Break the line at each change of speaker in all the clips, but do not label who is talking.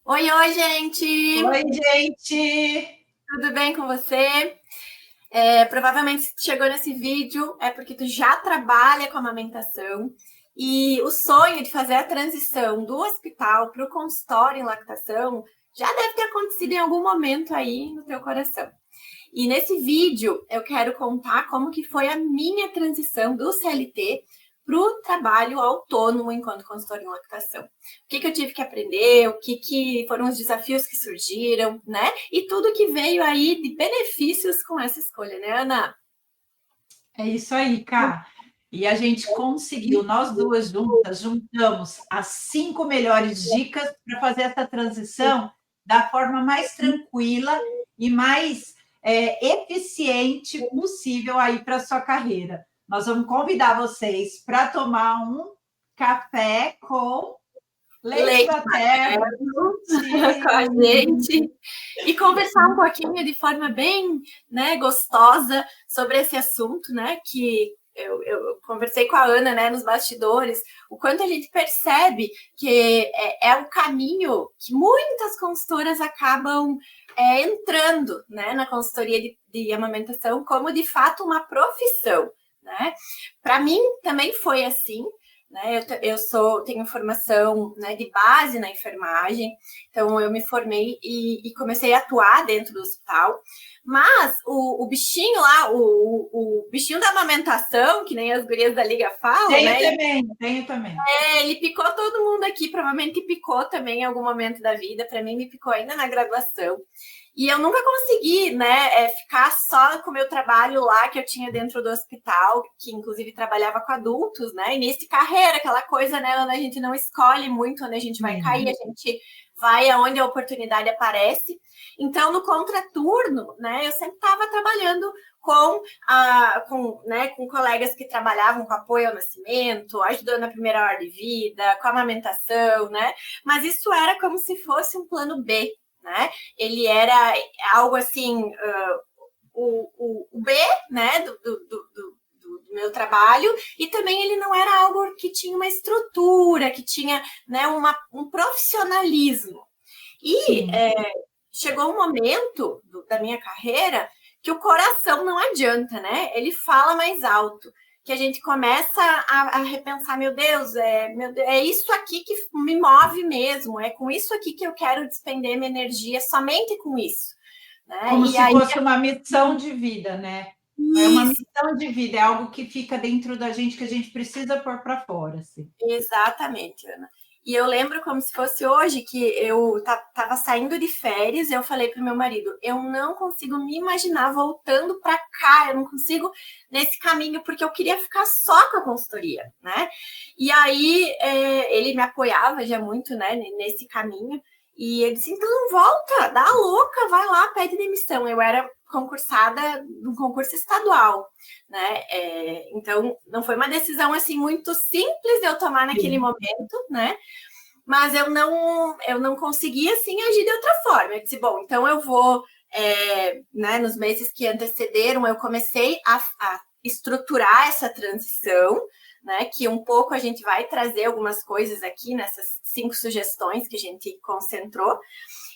Oi, gente!
Oi, gente!
Tudo bem com você? Provavelmente se tu chegou nesse vídeo é porque tu já trabalha com amamentação e o sonho de fazer a transição do hospital para o consultório em lactação já deve ter acontecido em algum momento aí no teu coração. E nesse vídeo eu quero contar como que foi a minha transição do CLT para o trabalho autônomo enquanto consultora em lactação. O que eu tive que aprender, o que foram os desafios que surgiram, né? E tudo que veio aí de benefícios com essa escolha, né, Ana?
É isso aí, Cá. E a gente conseguiu, nós duas juntas, juntamos as 5 melhores dicas para fazer essa transição da forma mais tranquila e mais eficiente possível aí para a sua carreira. Nós vamos convidar vocês para tomar um café com leite
Leite
materno.
com a gente e conversar um pouquinho de forma bem, né, gostosa sobre esse assunto, né, que eu conversei com a Ana, né, nos bastidores, o quanto a gente percebe que é um caminho que muitas consultoras acabam entrando, né, na consultoria de amamentação como, de fato, uma profissão, né? Para mim também foi assim, né? Tenho formação, né, de base na enfermagem, então eu me formei e comecei a atuar dentro do hospital. Mas o bichinho lá, o bichinho da amamentação, que nem as gurias da Liga falam,
Tenho
né?
também.
Ele picou todo mundo aqui, provavelmente picou também em algum momento da vida. Para mim, me picou ainda na graduação. E eu nunca consegui, né, ficar só com o meu trabalho lá que eu tinha dentro do hospital, que inclusive trabalhava com adultos, né? Início de carreira, aquela coisa, né, Ana, a gente não escolhe muito onde a gente vai cair, a gente vai aonde a oportunidade aparece. Então, no contraturno, né, eu sempre estava trabalhando com colegas que trabalhavam com apoio ao nascimento, ajudando na primeira hora de vida, com amamentação, né? Mas isso era como se fosse um plano B, né? Ele era algo assim, o B, né, do meu trabalho, e também ele não era algo que tinha uma estrutura, que tinha, né, um profissionalismo. E chegou um momento da minha carreira que o coração não adianta, né? Ele fala mais alto, que a gente começa a repensar, meu Deus, é isso aqui que me move mesmo, é com isso aqui que eu quero despender minha energia, somente com isso. Né?
Como
E
se
aí,
fosse uma missão de vida, né? É uma
isso,
missão de vida, é algo que fica dentro da gente que a gente precisa pôr para fora. Assim.
exatamente, Ana. E eu lembro como se fosse hoje que eu estava saindo de férias e eu falei para o meu marido, eu não consigo me imaginar voltando para cá, eu não consigo nesse caminho, porque eu queria ficar só com a consultoria, né? E aí ele me apoiava já muito, né, nesse caminho, e ele disse, então não volta, dá a louca, vai lá, pede demissão. Eu era concursada num concurso estadual, né? Então não foi uma decisão assim muito simples de eu tomar naquele momento, né? Mas eu não conseguia assim agir de outra forma. Eu disse, bom, então eu vou, né? Nos meses que antecederam, eu comecei a estruturar essa transição, né? Que um pouco a gente vai trazer algumas coisas aqui nessas 5 sugestões que a gente concentrou.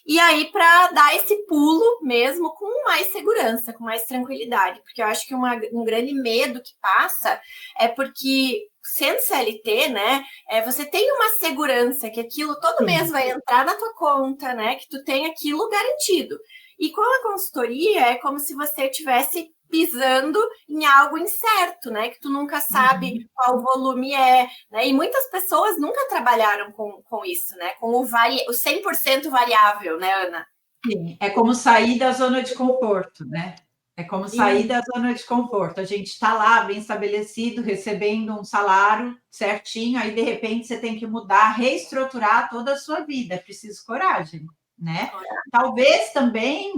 E aí, para dar esse pulo mesmo com mais segurança, com mais tranquilidade, porque eu acho que um grande medo que passa é porque, sendo CLT, né, você tem uma segurança que aquilo todo mês vai entrar na tua conta, né, que tu tem aquilo garantido. E com a consultoria é como se você tivesse pisando em algo incerto, né? Que tu nunca sabe qual volume é, né? E muitas pessoas nunca trabalharam com isso, né? Com o 100% variável, né, Ana?
Sim, é como sair da zona de conforto, né? É como sair da zona de conforto. A gente está lá, bem estabelecido, recebendo um salário certinho, aí de repente você tem que mudar, reestruturar toda a sua vida. É preciso coragem, né? Talvez também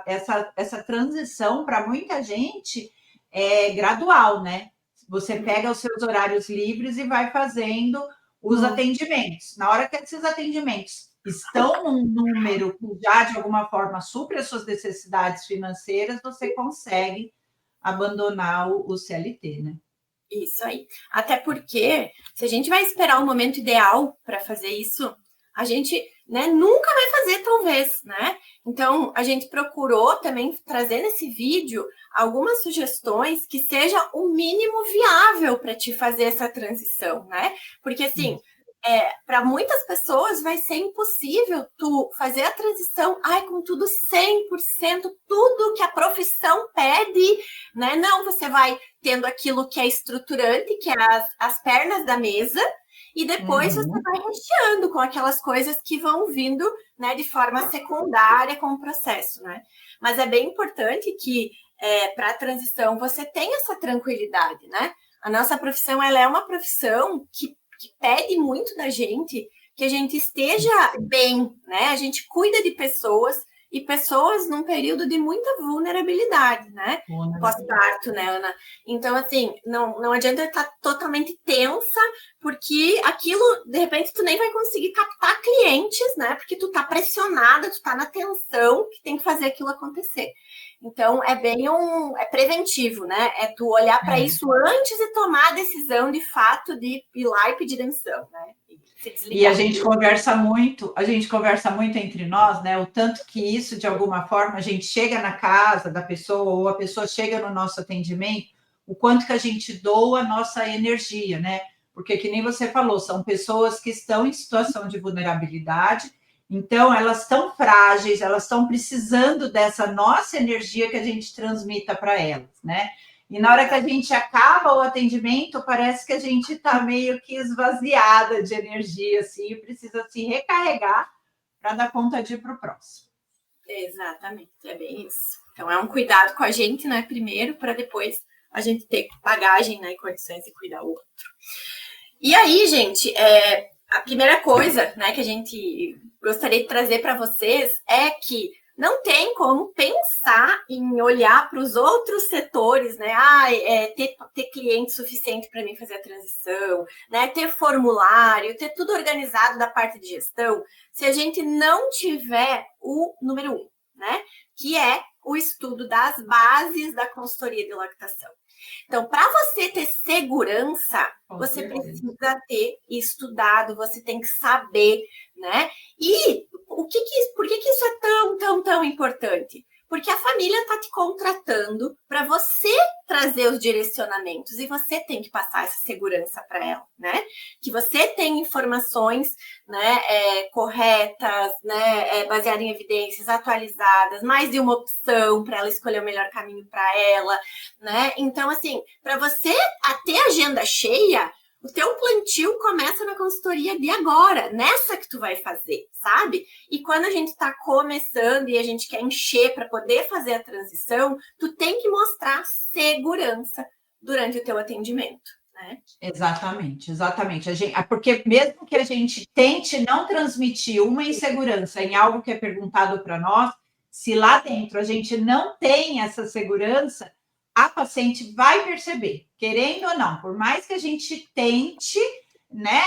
essa transição para muita gente é gradual, né? Você pega os seus horários livres e vai fazendo os atendimentos. Na hora que esses atendimentos estão num número que já de alguma forma supre as suas necessidades financeiras, você consegue abandonar o CLT, né?
Isso aí. Até porque, se a gente vai esperar o momento ideal para fazer isso, a gente, né, nunca vai fazer, talvez, né? Então, a gente procurou também trazer nesse vídeo algumas sugestões que sejam o mínimo viável para te fazer essa transição, né? Porque, assim, para muitas pessoas vai ser impossível tu fazer a transição, com tudo 100%, tudo que a profissão pede, né? Não, você vai tendo aquilo que é estruturante, que é as pernas da mesa, e depois você vai recheando com aquelas coisas que vão vindo, né, de forma secundária com o processo, né? Mas é bem importante que para a transição você tenha essa tranquilidade, né? A nossa profissão, ela é uma profissão que pede muito da gente que a gente esteja bem, né? A gente cuida de pessoas e pessoas num período de muita vulnerabilidade, né? Pós-parto, né, Ana? Então, assim, não adianta estar totalmente tensa, porque aquilo, de repente, tu nem vai conseguir captar clientes, né? Porque tu tá pressionada, tu tá na tensão que tem que fazer aquilo acontecer. Então, é preventivo, né? É tu olhar para isso antes de tomar a decisão, de fato, de ir lá e pedir demissão, né?
E a gente conversa muito entre nós, né? O tanto que isso, de alguma forma, a gente chega na casa da pessoa ou a pessoa chega no nosso atendimento, o quanto que a gente doa a nossa energia, né? Porque, que nem você falou, são pessoas que estão em situação de vulnerabilidade, então elas estão frágeis, elas estão precisando dessa nossa energia que a gente transmita para elas, né? E na hora que a gente acaba o atendimento, parece que a gente está meio que esvaziada de energia, assim, e precisa se recarregar para dar conta de ir para o próximo.
Exatamente, é bem isso. Então, é um cuidado com a gente, né, primeiro, para depois a gente ter bagagem, né, e condições de cuidar o outro. E aí, gente, a primeira coisa, né, que a gente gostaria de trazer para vocês é que não tem como pensar em olhar para os outros setores, né? Ter cliente suficiente para mim fazer a transição, né? Ter formulário, ter tudo organizado da parte de gestão, se a gente não tiver o número 1, né? Que é o estudo das bases da consultoria de lactação. Então, para você ter segurança, você precisa ter estudado, você tem que saber, né? E por que isso é tão importante? Porque a família está te contratando para você trazer os direcionamentos e você tem que passar essa segurança para ela, né? Que você tem informações, né, corretas, né, baseadas em evidências atualizadas, mais de uma opção para ela escolher o melhor caminho para ela, né? Então, assim, para você ter agenda cheia, o teu plantio começa na consultoria de agora, nessa que tu vai fazer, sabe? E quando a gente está começando e a gente quer encher para poder fazer a transição, tu tem que mostrar segurança durante o teu atendimento, né?
Exatamente. Porque mesmo que a gente tente não transmitir uma insegurança em algo que é perguntado para nós, se lá dentro a gente não tem essa segurança, a paciente vai perceber, querendo ou não, por mais que a gente tente, né,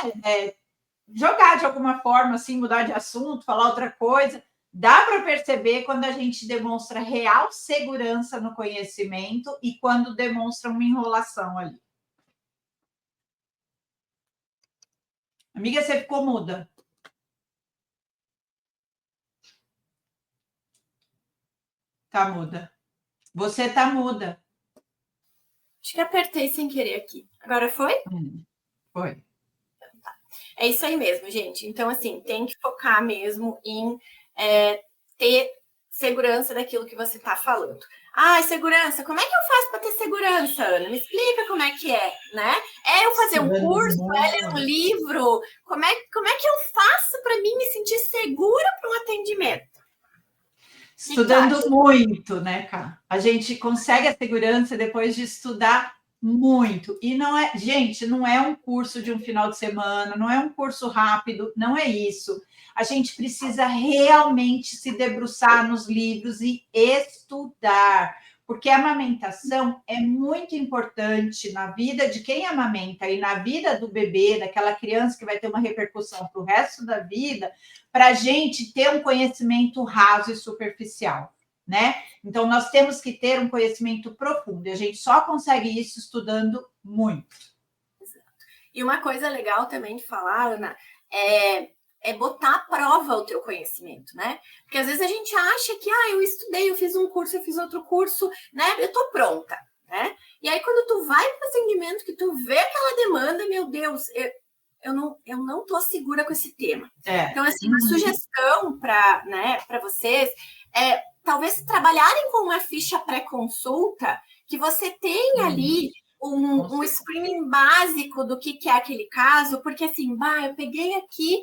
jogar de alguma forma, assim, mudar de assunto, falar outra coisa, dá para perceber quando a gente demonstra real segurança no conhecimento e quando demonstra uma enrolação ali. Amiga, você ficou muda. Tá muda. Você tá muda.
Acho que apertei sem querer aqui. Agora foi?
Foi.
É isso aí mesmo, gente. Então, assim, tem que focar mesmo em ter segurança daquilo que você está falando. Segurança, como é que eu faço para ter segurança, Ana? Me explica como é que é, né? É eu fazer um curso, é ler um livro? Como é que eu faço para mim me sentir segura para um atendimento?
Estudando muito, né, Cá? A gente consegue a segurança depois de estudar muito. E não é, gente, não é um curso de um final de semana, não é um curso rápido, não é isso. A gente precisa realmente se debruçar nos livros e estudar, porque a amamentação é muito importante na vida de quem amamenta e na vida do bebê, daquela criança que vai ter uma repercussão para o resto da vida, para a gente ter um conhecimento raso e superficial, né? Então, nós temos que ter um conhecimento profundo, e a gente só consegue isso estudando muito.
E uma coisa legal também de falar, Ana, é botar à prova o teu conhecimento, né? Porque às vezes a gente acha que, eu estudei, eu fiz um curso, eu fiz outro curso, né? Eu tô pronta, né? E aí quando tu vai para o atendimento, que tu vê aquela demanda, meu Deus, eu não tô segura com esse tema. Então, assim, uma sugestão para, né, para vocês é talvez trabalharem com uma ficha pré-consulta que você tenha ali um screening básico do que é aquele caso, porque assim, eu peguei aqui,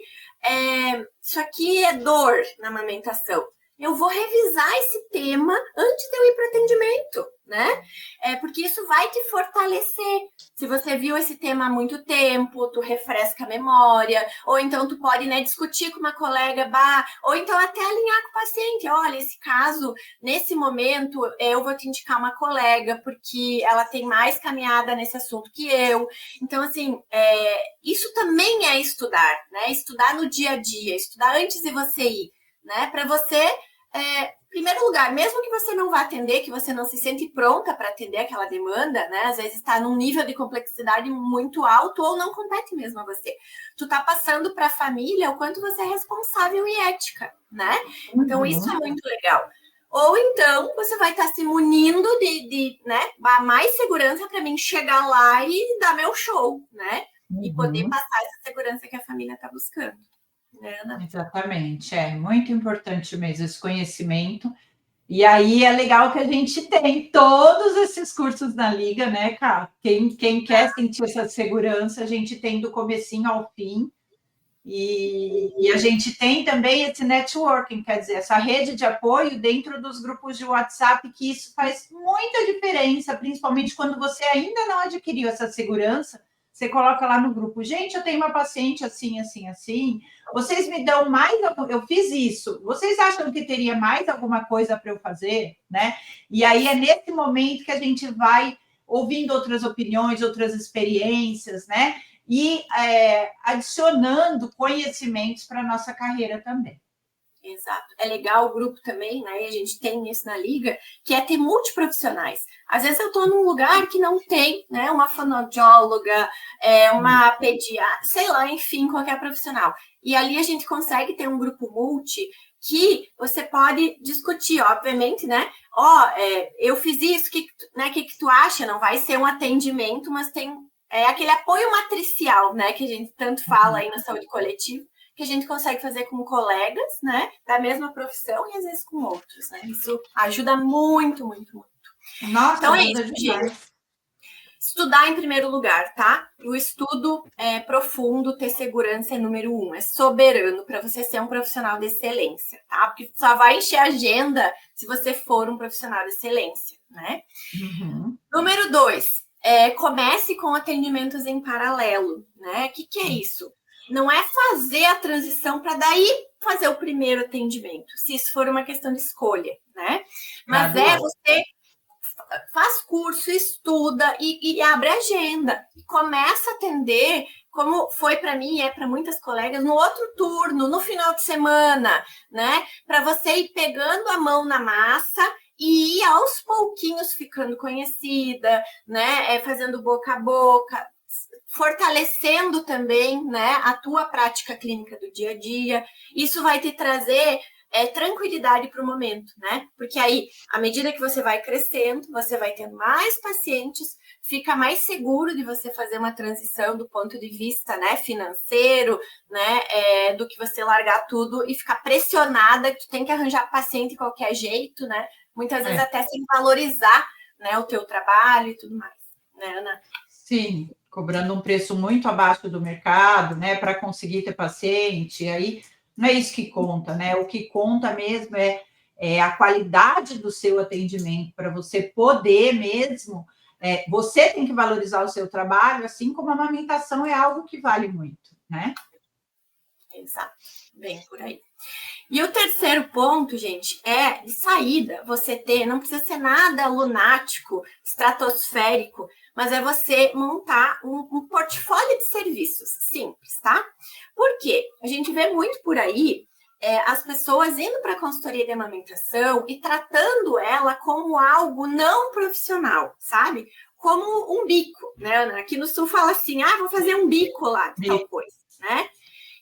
isso aqui é dor na amamentação. Eu vou revisar esse tema antes de eu ir para o atendimento, né? Porque isso vai te fortalecer. Se você viu esse tema há muito tempo, tu refresca a memória, ou então tu pode, né, discutir com uma colega, ou então até alinhar com o paciente. Olha, esse caso, nesse momento, eu vou te indicar uma colega, porque ela tem mais caminhada nesse assunto que eu. Então, assim, isso também é estudar, né? Estudar no dia a dia, estudar antes de você ir, né? Para você, em primeiro lugar, mesmo que você não vá atender, que você não se sente pronta para atender aquela demanda, né? Às vezes está num nível de complexidade muito alto ou não compete mesmo a você. Tu está passando para a família o quanto você é responsável e ética, né? Então, isso é muito legal. Ou então, você vai estar se munindo de né, mais segurança para mim chegar lá e dar meu show, né? E poder passar essa segurança que a família está buscando.
Exatamente, é muito importante mesmo esse conhecimento. E aí é legal que a gente tem todos esses cursos na Liga, né, Cá? Quem quer sentir essa segurança, a gente tem do comecinho ao fim. E a gente tem também esse networking, quer dizer, essa rede de apoio dentro dos grupos de WhatsApp, que isso faz muita diferença, principalmente quando você ainda não adquiriu essa segurança. Você coloca lá no grupo, gente, eu tenho uma paciente assim, assim, assim. Vocês me dão mais, eu fiz isso. Vocês acham que teria mais alguma coisa para eu fazer, né? E aí é nesse momento que a gente vai ouvindo outras opiniões, outras experiências, né? E adicionando conhecimentos para a nossa carreira também.
Exato. É legal o grupo também, né? A gente tem isso na Liga, que é ter multiprofissionais. Às vezes eu estou num lugar que não tem, né? Uma fonoaudióloga, uma pediatra, sei lá, enfim, qualquer profissional. E ali a gente consegue ter um grupo multi que você pode discutir, obviamente, né? Eu fiz isso, né? Que tu acha? Não vai ser um atendimento, mas tem aquele apoio matricial, né? Que a gente tanto fala aí na saúde coletiva, que a gente consegue fazer com colegas, né, da mesma profissão e às vezes com outros, né? Isso ajuda muito, muito, muito.
Nossa,
então
ajuda
isso,
demais.
gente. Estudar em primeiro lugar, tá? O estudo profundo, ter segurança é número 1, é soberano para você ser um profissional de excelência, tá? Porque só vai encher a agenda se você for um profissional de excelência, né? Número 2, comece com atendimentos em paralelo, né? O que é isso? Não é fazer a transição para daí fazer o primeiro atendimento, se isso for uma questão de escolha, né? Mas você faz curso, estuda e abre agenda. Começa a atender, como foi para mim e é para muitas colegas, no outro turno, no final de semana, né? Para você ir pegando a mão na massa e ir aos pouquinhos ficando conhecida, né? Fazendo boca a boca, fortalecendo também, né, a tua prática clínica do dia a dia. Isso vai te trazer tranquilidade para o momento, né? Porque aí, à medida que você vai crescendo, você vai tendo mais pacientes, fica mais seguro de você fazer uma transição do ponto de vista, né, financeiro, né, do que você largar tudo e ficar pressionada que tu tem que arranjar paciente de qualquer jeito, né? Muitas vezes até sem valorizar, né, o teu trabalho e tudo mais, né, Ana?
Sim, cobrando um preço muito abaixo do mercado, né, para conseguir ter paciente, aí não é isso que conta, né? O que conta mesmo é a qualidade do seu atendimento, para você poder mesmo, você tem que valorizar o seu trabalho, assim como a amamentação é algo que vale muito, né?
Exato, bem por aí. E o terceiro ponto, gente, é de saída, você ter, não precisa ser nada lunático, estratosférico, mas é você montar um portfólio de serviços simples, tá? Por quê? A gente vê muito por aí as pessoas indo para a consultoria de amamentação e tratando ela como algo não profissional, sabe? Como um bico, né, Ana? Aqui no Sul fala assim, vou fazer um bico lá de tal coisa, né?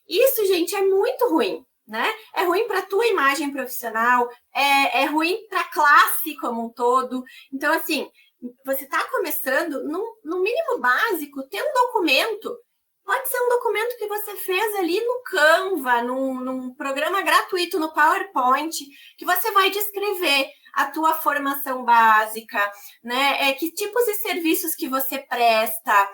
Isso, gente, é muito ruim, né? É ruim para a tua imagem profissional, é ruim para a classe como um todo. Então, assim, você está começando, no mínimo básico, ter um documento. Pode ser um documento que você fez ali no Canva, num programa gratuito, no PowerPoint, que você vai descrever a tua formação básica, né? Que tipos de serviços que você presta,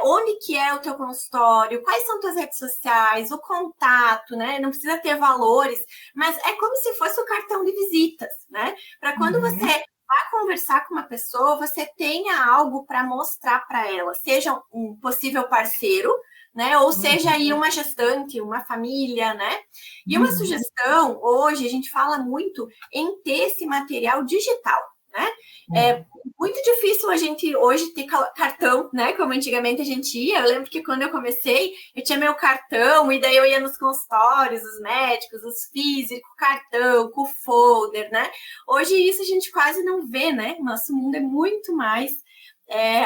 onde que é o teu consultório, quais são tuas redes sociais, o contato, né? Não precisa ter valores, mas é como se fosse o cartão de visitas, né? Para quando você vai conversar com uma pessoa, você tenha algo para mostrar para ela, seja um possível parceiro, né? Ou seja aí uma gestante, uma família, né? E uma sugestão, hoje a gente fala muito em ter esse material digital, né? É muito difícil a gente hoje ter cartão, né? Como antigamente a gente ia. Eu lembro que quando eu comecei, eu tinha meu cartão, e daí eu ia nos consultórios, os médicos, os físicos, cartão, com folder, né? Hoje isso a gente quase não vê, né? Nosso mundo é muito mais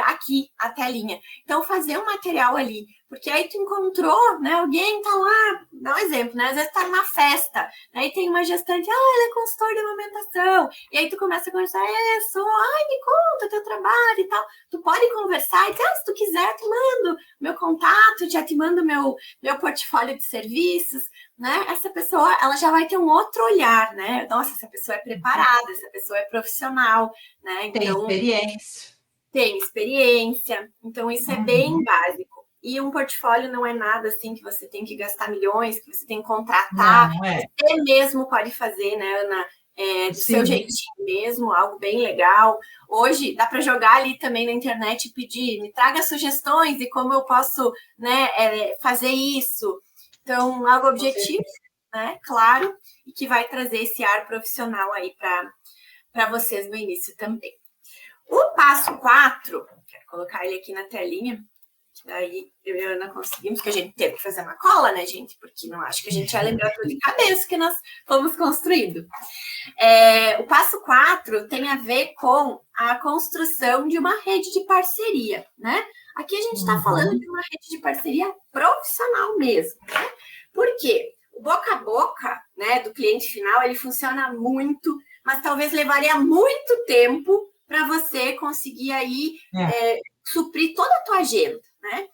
aqui, a telinha. Então, fazer um material ali, porque aí tu encontrou, né? Alguém tá lá, dá um exemplo, né? Às vezes tá numa festa, aí tem uma gestante, ela é consultora de amamentação, e aí tu começa a conversar, me conta teu trabalho e tal. Tu pode conversar e dizer, se tu quiser, te mando meu contato, já te mando meu portfólio de serviços, né? Essa pessoa, ela já vai ter um outro olhar, né? Nossa, essa pessoa é preparada, essa pessoa é profissional, né? Então, tem experiência, então isso é bem básico. E um portfólio não é nada assim que você tem que gastar milhões, que você tem que contratar. Você mesmo pode fazer, né, Ana? Do seu jeitinho mesmo, algo bem legal. Hoje dá para jogar ali também na internet e pedir, me traga sugestões de como eu posso, né, fazer isso. Então, algo objetivo, né, claro, e que vai trazer esse ar profissional aí para vocês no início também. O passo 4, quero colocar ele aqui na telinha, que daí eu e a Ana conseguimos, que a gente teve que fazer uma cola, né, gente? Porque não acho que a gente ia lembrar tudo de cabeça que nós fomos construindo. O passo 4 tem a ver com a construção de uma rede de parceria, né? Aqui a gente está falando de uma rede de parceria profissional mesmo, né? Por quê? O boca a boca, né, do cliente final, ele funciona muito, mas talvez levaria muito tempo para você conseguir aí suprir toda a tua agenda, né?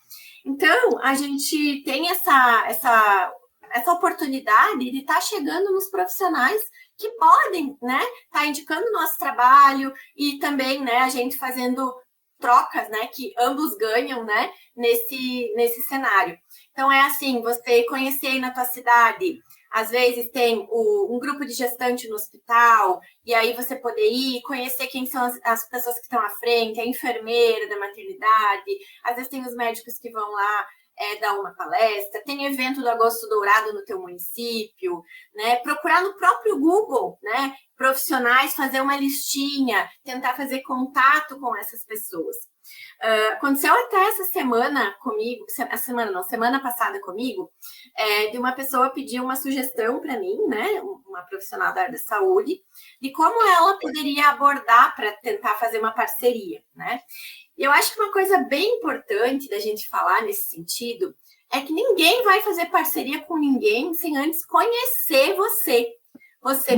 Então, a gente tem essa oportunidade de estar chegando nos profissionais que podem, né, estar indicando o nosso trabalho e também, né, a gente fazendo trocas, né, que ambos ganham, né, nesse cenário. Então, é assim, você conhecer aí na tua cidade, às vezes tem um grupo de gestante no hospital, e aí você poder ir, conhecer quem são as pessoas que estão à frente, a enfermeira da maternidade, às vezes tem os médicos que vão lá dar uma palestra, tem evento do Agosto Dourado no teu município, né? Procurar no próprio Google, né? Profissionais, fazer uma listinha, tentar fazer contato com essas pessoas. Aconteceu até essa semana comigo, semana passada comigo, de uma pessoa pedir uma sugestão para mim, né, uma profissional da área da saúde, de como ela poderia abordar para tentar fazer uma parceria, né? E eu acho que uma coisa bem importante da gente falar nesse sentido é que ninguém vai fazer parceria com ninguém sem antes conhecer você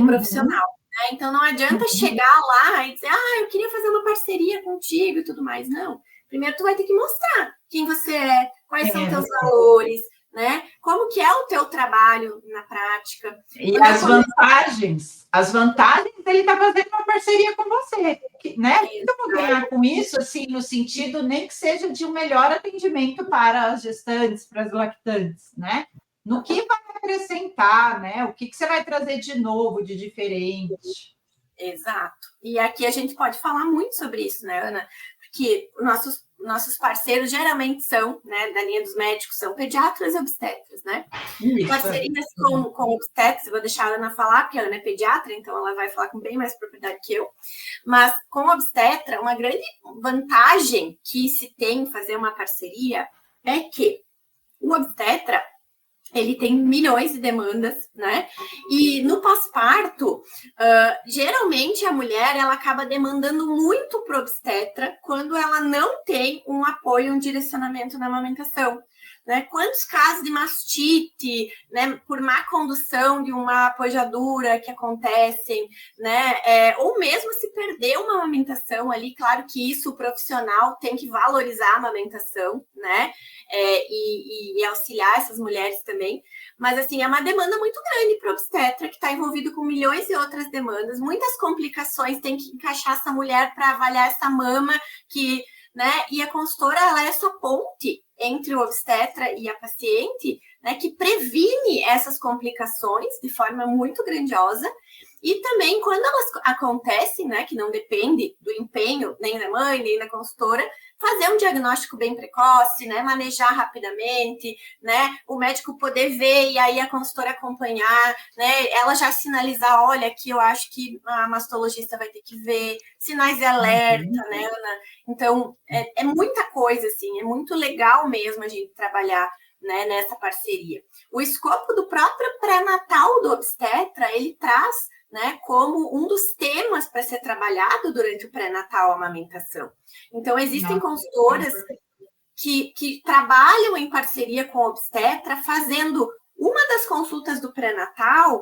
profissional. Então, não adianta chegar lá e dizer, eu queria fazer uma parceria contigo e tudo mais. Não. Primeiro, tu vai ter que mostrar quem você é, quais são teus valores, né? Como que é o teu trabalho na prática.
E as vantagens dele estar fazendo uma parceria com você, né? O que eu vou ganhar com isso, assim, no sentido nem que seja de um melhor atendimento para as gestantes, para as lactantes, né? No que vai acrescentar, né? O que você vai trazer de novo, de diferente.
Exato. E aqui a gente pode falar muito sobre isso, né, Ana? Porque nossos parceiros geralmente são, né, da linha dos médicos, são pediatras e obstetras, né? Isso. Parcerias com obstetras, eu vou deixar a Ana falar, porque a Ana é pediatra, então ela vai falar com bem mais propriedade que eu. Mas com obstetra, uma grande vantagem que se tem em fazer uma parceria é que o obstetra, ele tem milhões de demandas, né? E no pós-parto, geralmente a mulher, ela acaba demandando muito para o obstetra quando ela não tem um apoio, um direcionamento na amamentação. né? Quantos casos de mastite, né? Por má condução de uma apojadura que acontecem, né? Ou mesmo se perder uma amamentação ali, claro que isso o profissional tem que valorizar a amamentação, né? E auxiliar essas mulheres também. Mas, assim, é uma demanda muito grande para o obstetra, que está envolvido com milhões de outras demandas, muitas complicações, tem que encaixar essa mulher para avaliar essa mama, né? E a consultora, ela é essa ponte entre o obstetra e a paciente, né? Que previne essas complicações de forma muito grandiosa. E também, quando elas acontecem, né? Que não depende do empenho nem da mãe, nem da consultora, fazer um diagnóstico bem precoce, né? Manejar rapidamente, né? O médico poder ver e aí a consultora acompanhar, né? Ela já sinalizar, olha, aqui eu acho que a mastologista vai ter que ver, sinais de alerta, né, Ana? Então, é muita coisa, assim, é muito legal mesmo a gente trabalhar, né, nessa parceria. O escopo do próprio pré-natal do obstetra, ele traz, né, como um dos temas para ser trabalhado durante o pré-natal, a amamentação. Então, existem consultoras que trabalham em parceria com o obstetra, fazendo uma das consultas do pré-natal,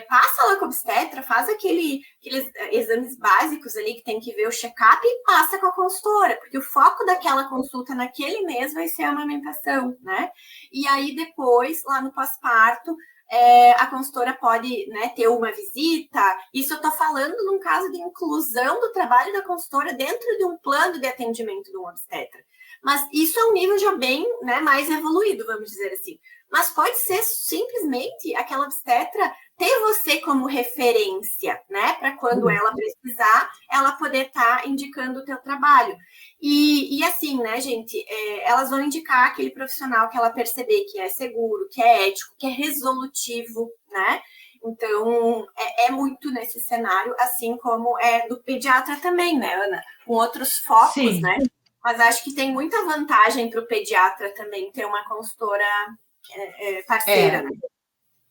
passa lá com o obstetra, faz aqueles exames básicos ali que tem que ver o check-up e passa com a consultora, porque o foco daquela consulta naquele mês vai ser a amamentação, né? E aí depois, lá no pós-parto, a consultora pode, né, ter uma visita. Isso eu estou falando num caso de inclusão do trabalho da consultora dentro de um plano de atendimento do obstetra. Mas isso é um nível já bem, né, mais evoluído, vamos dizer assim. Mas pode ser simplesmente aquela obstetra ter você como referência, né? Para quando ela precisar, ela poder estar indicando o teu trabalho. E assim, né, gente, elas vão indicar aquele profissional que ela perceber que é seguro, que é ético, que é resolutivo, né? Então, é muito nesse cenário, assim como é do pediatra também, né, Ana? Com outros focos, sim, né? Mas acho que tem muita vantagem para o pediatra também ter uma consultora parceira, né?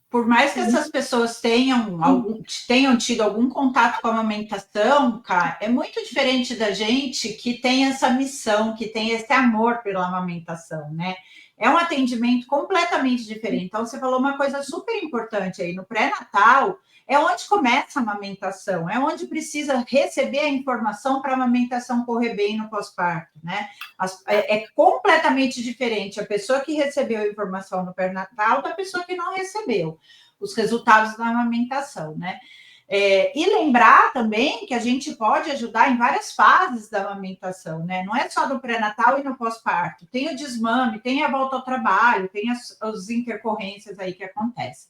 Por mais que essas pessoas tenham tido algum contato com a amamentação, cara, é muito diferente da gente que tem essa missão, que tem esse amor pela amamentação, né? É um atendimento completamente diferente. Então, você falou uma coisa super importante aí, no pré-natal, é onde começa a amamentação, é onde precisa receber a informação para a amamentação correr bem no pós-parto, né? É completamente diferente a pessoa que recebeu a informação no pré-natal da pessoa que não recebeu os resultados da amamentação, né? E lembrar também que a gente pode ajudar em várias fases da amamentação, né? Não é só no pré-natal e no pós-parto. Tem o desmame, tem a volta ao trabalho, tem as intercorrências aí que acontecem.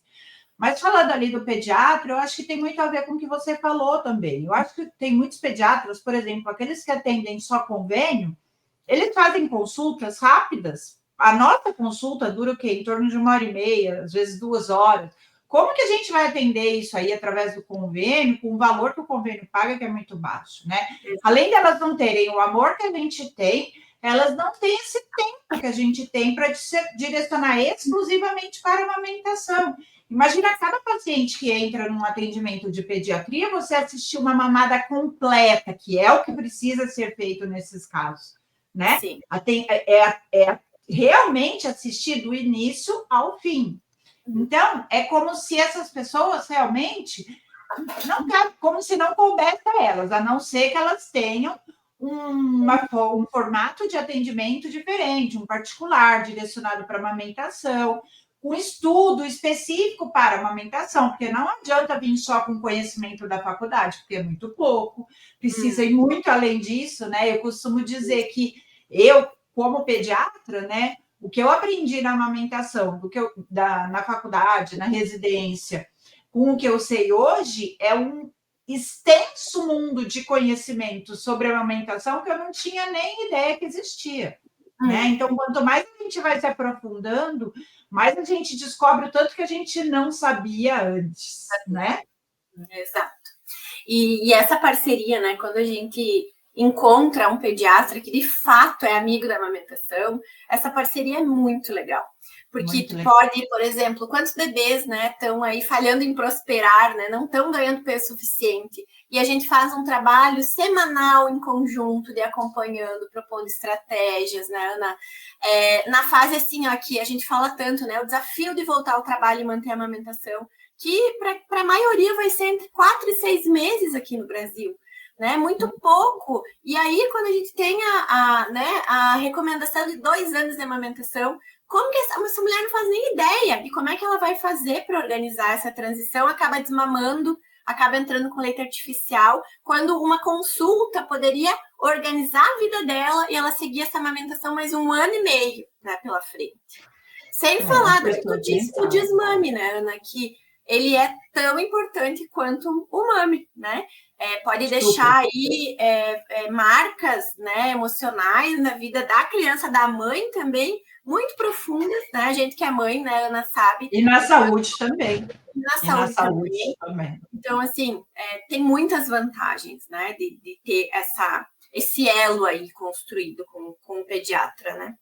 Mas falando ali do pediatra, eu acho que tem muito a ver com o que você falou também. Eu acho que tem muitos pediatras, por exemplo, aqueles que atendem só convênio, eles fazem consultas rápidas. A nossa consulta dura o quê? Em torno de 1h30, às vezes 2 horas. Como que a gente vai atender isso aí através do convênio, com o valor que o convênio paga, que é muito baixo, né? Além de elas não terem o amor que a gente tem, elas não têm esse tempo que a gente tem para direcionar exclusivamente para a amamentação. Imagina cada paciente que entra num atendimento de pediatria, você assistir uma mamada completa, que é o que precisa ser feito nesses casos, né? Sim. Realmente assistir do início ao fim. Então, é como se essas pessoas realmente como se não coubesse a elas, a não ser que elas tenham um formato de atendimento diferente, um particular, direcionado para amamentação, um estudo específico para amamentação, porque não adianta vir só com conhecimento da faculdade, porque é muito pouco, precisa ir muito além disso, né? Eu costumo dizer que eu, como pediatra, né, o que eu aprendi na amamentação, na faculdade, na residência, com o que eu sei hoje, é um extenso mundo de conhecimento sobre a amamentação que eu não tinha nem ideia que existia. Né? Então, quanto mais a gente vai se aprofundando, mais a gente descobre o tanto que a gente não sabia antes, né?
Exato. E essa parceria, né? Quando a gente encontra um pediatra que de fato é amigo da amamentação, essa parceria é muito legal. Porque tu pode, por exemplo, quantos bebês, né, estão aí falhando em prosperar, né, não estão ganhando peso suficiente. E a gente faz um trabalho semanal em conjunto, de acompanhando, propondo estratégias, né, Ana? Na fase assim, ó, que a gente fala tanto, né, o desafio de voltar ao trabalho e manter a amamentação, que para a maioria vai ser entre 4 e 6 meses aqui no Brasil. Né, muito pouco. E aí, quando a gente tem a recomendação de 2 anos de amamentação, como que essa mulher não faz nem ideia de como é que ela vai fazer para organizar essa transição, acaba desmamando, acaba entrando com leite artificial, quando uma consulta poderia organizar a vida dela e ela seguir essa amamentação mais 1 ano e meio, né, pela frente. Sem falar do que tu disse do desmame, né, Ana, que ele é tão importante quanto o mame, né? Pode deixar aí marcas, né, emocionais na vida da criança, da mãe também, muito profundas, né? A gente que é mãe, né, Ana, sabe.
E na saúde também.
E na saúde também. Então, assim, tem muitas vantagens, né, de ter esse elo aí construído com o pediatra, né?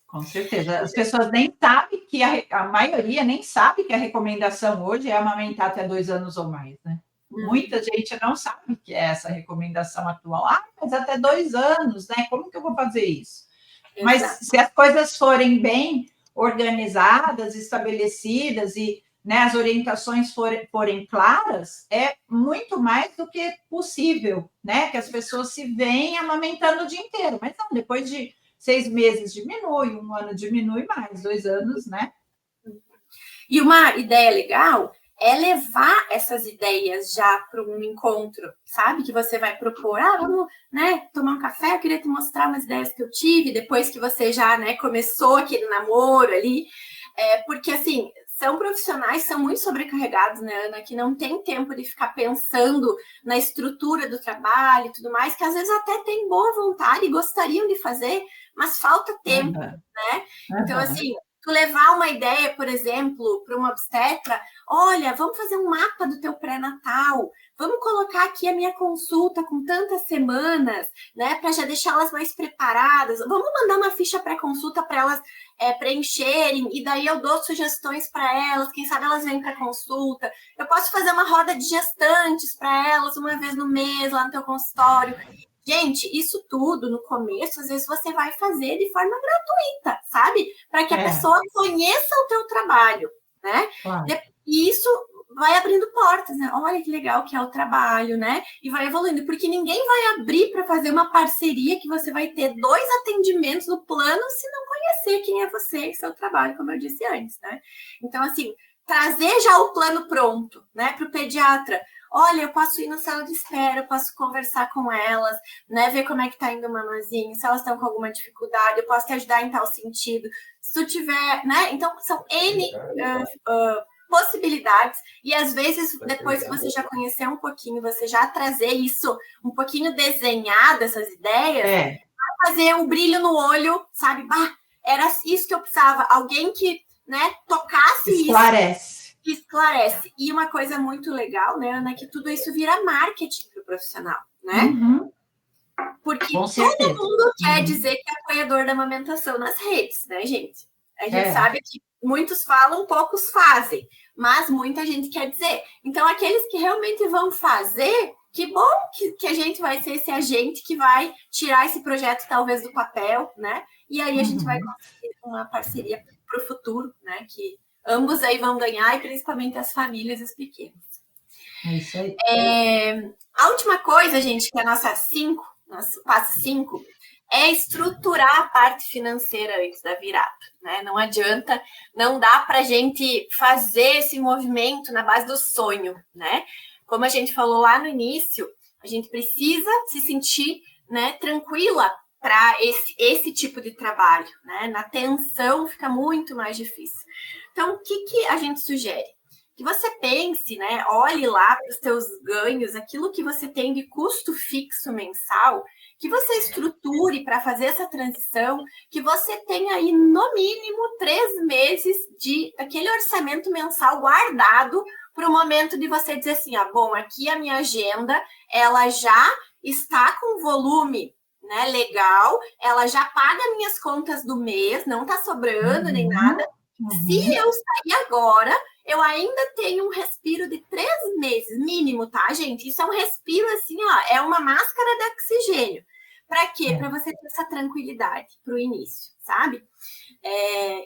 Com certeza. As pessoas nem sabem que a maioria nem sabe que a recomendação hoje é amamentar até 2 anos ou mais, né? Muita gente não sabe que é essa recomendação atual. Mas até 2 anos, né? Como que eu vou fazer isso? Exato. Mas se as coisas forem bem organizadas, estabelecidas e, né, as orientações forem claras, é muito mais do que possível, né? Que as pessoas se veem amamentando o dia inteiro. Mas não, depois de 6 meses diminui, 1 ano diminui mais, 2 anos, né?
E uma ideia legal é levar essas ideias já para um encontro, sabe? Que você vai propor, vamos, né, tomar um café, eu queria te mostrar umas ideias que eu tive, depois que você já, né, começou aquele namoro ali, porque, assim, são profissionais, são muito sobrecarregados, né, Ana, que não tem tempo de ficar pensando na estrutura do trabalho e tudo mais, que às vezes até tem boa vontade e gostariam de fazer, mas falta tempo, né? Então, assim, tu levar uma ideia, por exemplo, para uma obstetra, olha, vamos fazer um mapa do teu pré-natal, vamos colocar aqui a minha consulta com tantas semanas, né, para já deixá-las mais preparadas, vamos mandar uma ficha pré-consulta para elas preencherem, e daí eu dou sugestões para elas, quem sabe elas vêm para consulta, eu posso fazer uma roda de gestantes para elas uma vez no mês lá no teu consultório. Gente, isso tudo no começo, às vezes você vai fazer de forma gratuita, sabe? Para que a pessoa conheça o teu trabalho, né? Claro. E isso vai abrindo portas, né? Olha que legal que é o trabalho, né? E vai evoluindo, porque ninguém vai abrir para fazer uma parceria que você vai ter 2 atendimentos no plano se não conhecer quem é você e seu trabalho, como eu disse antes, né? Então, assim, trazer já o plano pronto, né, para o pediatra. Olha, eu posso ir na sala de espera, eu posso conversar com elas, né, ver como é que tá indo o mamazinho, se elas estão com alguma dificuldade, eu posso te ajudar em tal sentido. Se tu tiver, né, então são N possibilidades, e às vezes, depois que você já conhecer um pouquinho, você já trazer isso um pouquinho desenhado, essas ideias, vai fazer um brilho no olho, sabe? Bah, era isso que eu precisava, alguém que, né, tocasse
isso.
Esclarece. E uma coisa muito legal, né, Ana, é que tudo isso vira marketing para o profissional, né? Porque todo mundo quer dizer que é apoiador da amamentação nas redes, né, gente? A gente sabe que muitos falam, poucos fazem, mas muita gente quer dizer. Então, aqueles que realmente vão fazer, que bom que a gente vai ser esse agente que vai tirar esse projeto, talvez, do papel, né? E aí a gente vai conseguir uma parceria para o futuro, né? Que ambos aí vão ganhar, e principalmente as famílias e os pequenos.
É isso aí.
A última coisa, gente, que é a nosso passo 5, é estruturar a parte financeira antes da virada, né? Não adianta, não dá para a gente fazer esse movimento na base do sonho, né? Como a gente falou lá no início, a gente precisa se sentir, né, tranquila para esse tipo de trabalho, né? Na tensão fica muito mais difícil. Então, o que a gente sugere? Que você pense, né? Olhe lá para os seus ganhos, aquilo que você tem de custo fixo mensal, que você estruture para fazer essa transição, que você tenha aí, no mínimo, 3 meses daquele orçamento mensal guardado para o momento de você dizer assim, bom, aqui a minha agenda, ela já está com volume, né, legal, ela já paga minhas contas do mês, não está sobrando nem nada, Se eu sair agora, eu ainda tenho um respiro de 3 meses, mínimo, tá, gente? Isso é um respiro assim, ó, é uma máscara de oxigênio. Para quê? Para você ter essa tranquilidade para o início, sabe?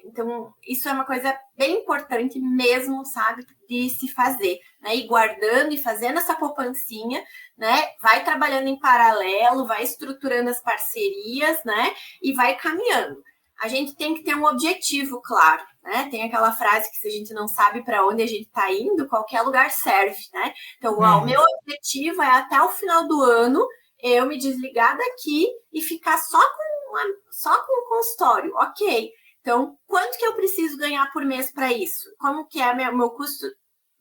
Então, isso é uma coisa bem importante mesmo, sabe, de se fazer, né? Ir guardando e fazendo essa poupancinha, né? Vai trabalhando em paralelo, vai estruturando as parcerias, né? E vai caminhando. A gente tem que ter um objetivo claro, né? Tem aquela frase que se a gente não sabe para onde a gente está indo, qualquer lugar serve, né? Então, o meu objetivo é até o final do ano eu me desligar daqui e ficar só com o consultório, ok. Então, quanto que eu preciso ganhar por mês para isso? Como que é meu custo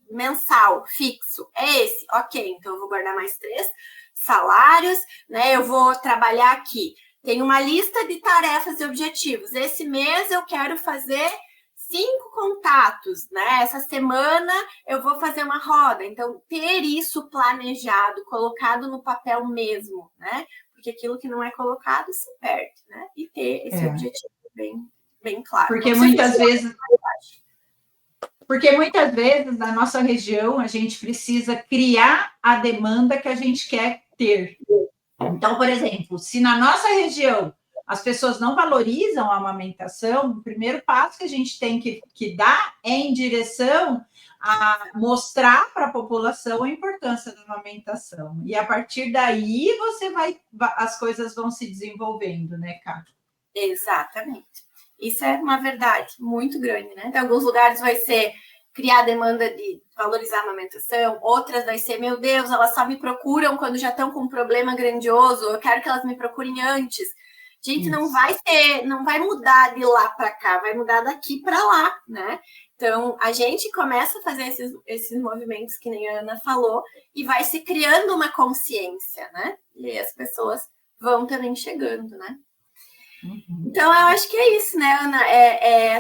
mensal fixo? É esse? Ok, então eu vou guardar mais 3 salários, né? Eu vou trabalhar aqui. Tem uma lista de tarefas e objetivos. Esse mês eu quero fazer 5 contatos, né? Essa semana eu vou fazer uma roda. Então, ter isso planejado, colocado no papel mesmo, né? Porque aquilo que não é colocado se perde, né? E ter esse objetivo bem claro.
Porque muitas vezes na nossa região a gente precisa criar a demanda que a gente quer ter. Então, por exemplo, se na nossa região as pessoas não valorizam a amamentação, o primeiro passo que a gente tem que dar é em direção a mostrar para a população a importância da amamentação. E a partir daí as coisas vão se desenvolvendo, né, Cátia?
Exatamente. Isso é uma verdade muito grande, né? Em alguns lugares vai ser criar demanda de valorizar a amamentação, outras vai ser, meu Deus, elas só me procuram quando já estão com um problema grandioso, eu quero que elas me procurem antes. Gente, não vai mudar de lá para cá, vai mudar daqui para lá, né? Então, a gente começa a fazer esses movimentos que nem a Ana falou e vai se criando uma consciência, né? E aí as pessoas vão também chegando, né? Então, eu acho que é isso, né, Ana?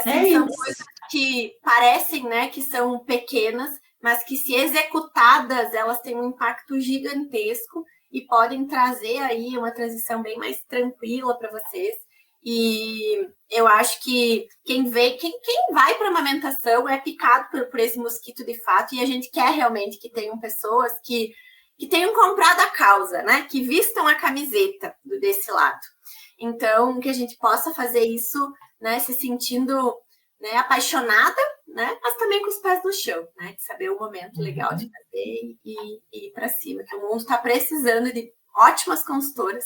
São coisas que parecem, né, que são pequenas, mas que se executadas, elas têm um impacto gigantesco e podem trazer aí uma transição bem mais tranquila para vocês. E eu acho que quem vai para a amamentação é picado por esse mosquito de fato, e a gente quer realmente que tenham pessoas que tenham comprado a causa, né? Que vistam a camiseta desse lado. Então, que a gente possa fazer isso, né, se sentindo, né, apaixonada, né, mas também com os pés no chão, né, de saber o momento legal de fazer e ir para cima, que o mundo está precisando de ótimas consultoras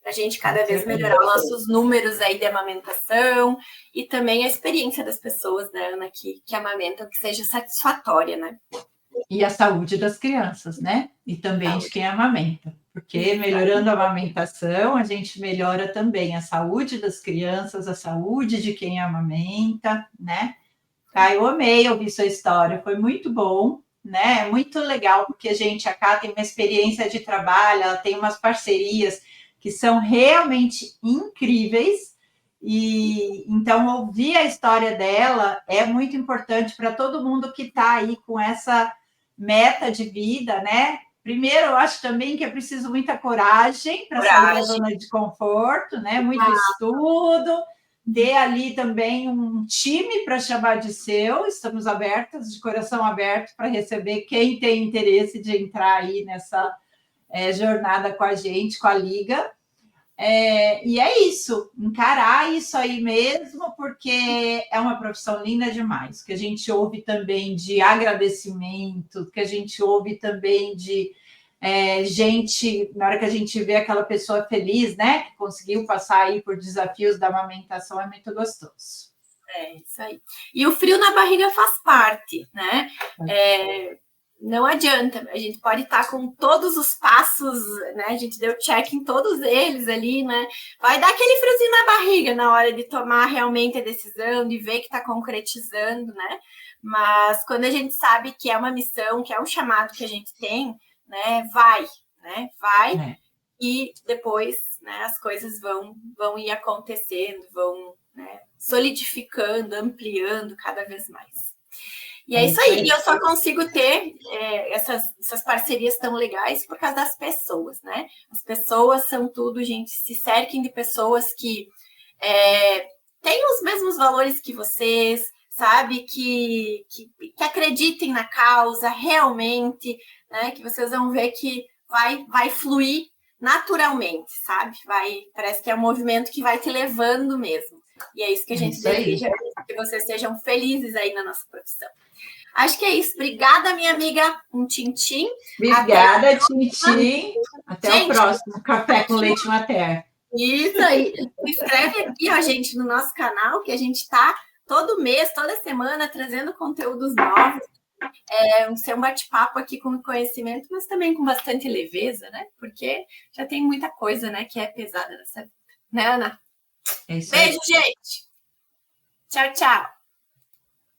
para a gente cada vez melhorar nossos números aí de amamentação e também a experiência das pessoas, né, Ana, que amamentam, que seja satisfatória, né?
E a saúde das crianças, né? E também de quem amamenta. Porque melhorando a amamentação, a gente melhora também a saúde das crianças, a saúde de quem amamenta, né? Eu amei ouvir sua história, foi muito bom, né? Muito legal, porque a gente, a Cá tem uma experiência de trabalho, ela tem umas parcerias que são realmente incríveis, e então ouvir a história dela é muito importante para todo mundo que está aí com essa meta de vida, né? Primeiro, eu acho também que é preciso muita coragem para sair da zona de conforto, né? Muito estudo, ter ali também um time para chamar de seu. Estamos abertas, de coração aberto, para receber quem tem interesse de entrar aí nessa jornada com a gente, com a Liga. E é isso, encarar isso aí mesmo, porque é uma profissão linda demais, que a gente ouve também de agradecimento, que a gente ouve também de gente, na hora que a gente vê aquela pessoa feliz, né, que conseguiu passar aí por desafios da amamentação, é muito gostoso.
É isso aí. E o frio na barriga faz parte, né? Não adianta, a gente pode estar com todos os passos, né? A gente deu check em todos eles ali, né? Vai dar aquele friozinho na barriga na hora de tomar realmente a decisão, de ver que está concretizando, né? Mas quando a gente sabe que é uma missão, que é um chamado que a gente tem, né? Vai. E depois, né, as coisas vão ir acontecendo, vão, né, solidificando, ampliando cada vez mais. E é isso aí. E eu só consigo ter essas parcerias tão legais por causa das pessoas, né? As pessoas são tudo, gente. Se cerquem de pessoas que têm os mesmos valores que vocês, sabe? Que acreditem na causa realmente, né? Que vocês vão ver que vai fluir naturalmente, sabe? Parece que é um movimento que vai te levando mesmo. E é isso que a gente deseja, que vocês sejam felizes aí na nossa profissão. Acho que é isso. Obrigada, minha amiga. Um tchim-tchim.
Obrigada, tchim-tchim. Até o próximo Café com Leite Mater.
Isso aí. Se inscreve aqui, ó, gente, no nosso canal, que a gente está todo mês, toda semana, trazendo conteúdos novos. Ser um bate-papo aqui com conhecimento, mas também com bastante leveza, né? Porque já tem muita coisa, né, que é pesada nessa vida. Né, Ana?
É isso
Beijo,
aí.
gente! Tchau, tchau!